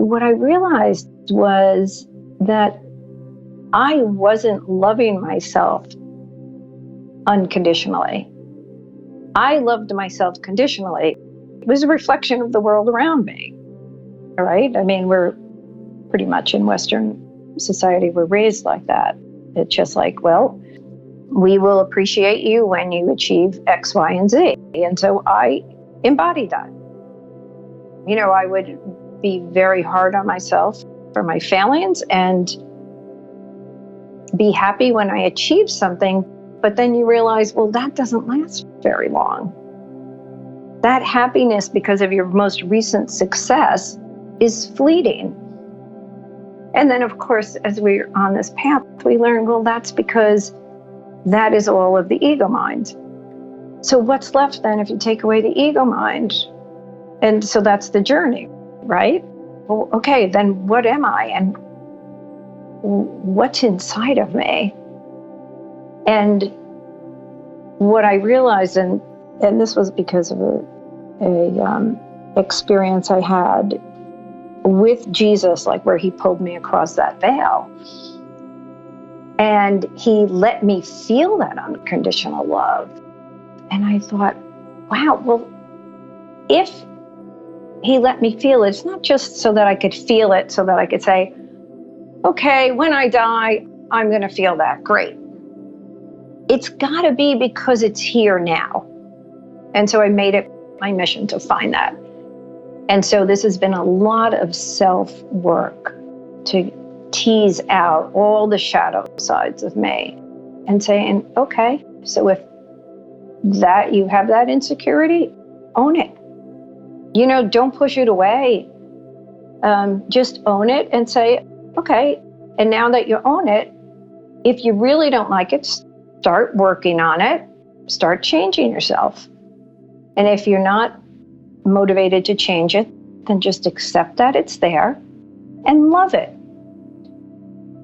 what I realized was that I wasn't loving myself unconditionally. I loved myself conditionally. It was a reflection of the world around me. All right? I mean, we're pretty much in Western society, we're raised like that. It's just like, well, we will appreciate you when you achieve X, Y, and Z. And so I embodied that. You know, I would be very hard on myself for my failings and be happy when I achieved something. But then you realize, well, that doesn't last very long. That happiness because of your most recent success is fleeting. And then, of course, as we're on this path, we learn, well, that's because that is all of the ego mind. So what's left then if you take away the ego mind? And so that's the journey, right? Well, okay, then what am I? And what's inside of me? And what I realized, and this was because of a experience I had with Jesus, like where he pulled me across that veil. And he let me feel that unconditional love. And I thought, wow, well, if he let me feel it, it's not just so that I could feel it, so that I could say, okay, when I die, I'm going to feel that. Great. It's got to be because it's here now. And so I made it my mission to find that. And so this has been a lot of self-work to tease out all the shadow sides of me and saying, okay, so if that you have that insecurity, own it. You know, don't push it away. Just own it and say, okay, and now that you own it, if you really don't like it, start working on it, start changing yourself. And if you're not motivated to change it, then just accept that it's there and love it.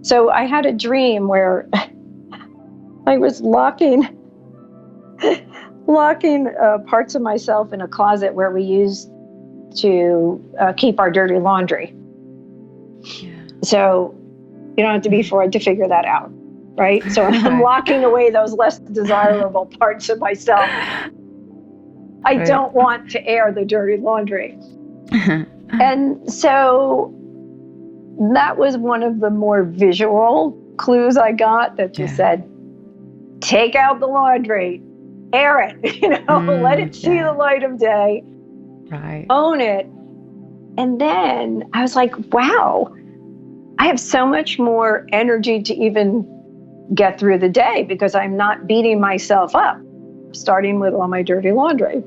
So I had a dream where I was locking parts of myself in a closet where we used to keep our dirty laundry. Yeah. So you don't have to be Freud to figure that out, right? So I'm locking away those less desirable parts of myself. I don't want to air the dirty laundry. And so that was one of the more visual clues I got that just said, take out the laundry, air it, let it see the light of day, own it. And then I was like, wow, I have so much more energy to even get through the day because I'm not beating myself up, starting with all my dirty laundry.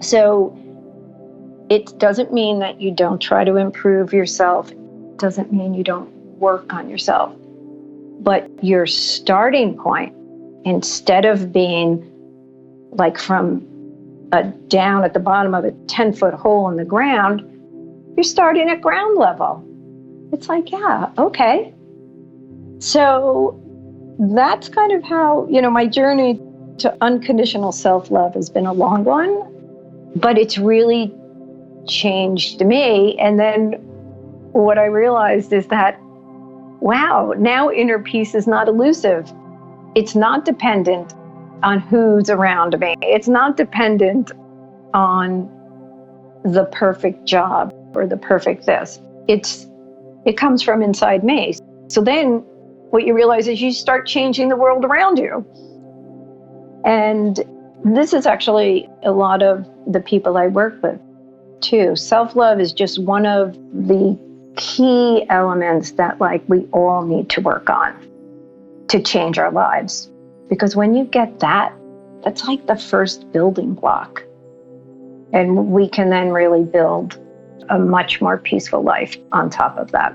So it doesn't mean that you don't try to improve yourself. It doesn't mean you don't work on yourself. But your starting point, instead of being like from down at the bottom of a 10-foot hole in the ground, you're starting at ground level. It's like, yeah, okay. So that's kind of how, my journey to unconditional self-love has been a long one, but it's really changed me. And then what I realized is that, wow, now inner peace is not elusive. It's not dependent on who's around me. It's not dependent on the perfect job or the perfect this. It comes from inside me. So then what you realize is you start changing the world around you. And this is actually a lot of the people I work with too. Self-love is just one of the key elements that we all need to work on to change our lives. Because when you get that, that's like the first building block. And we can then really build a much more peaceful life on top of that.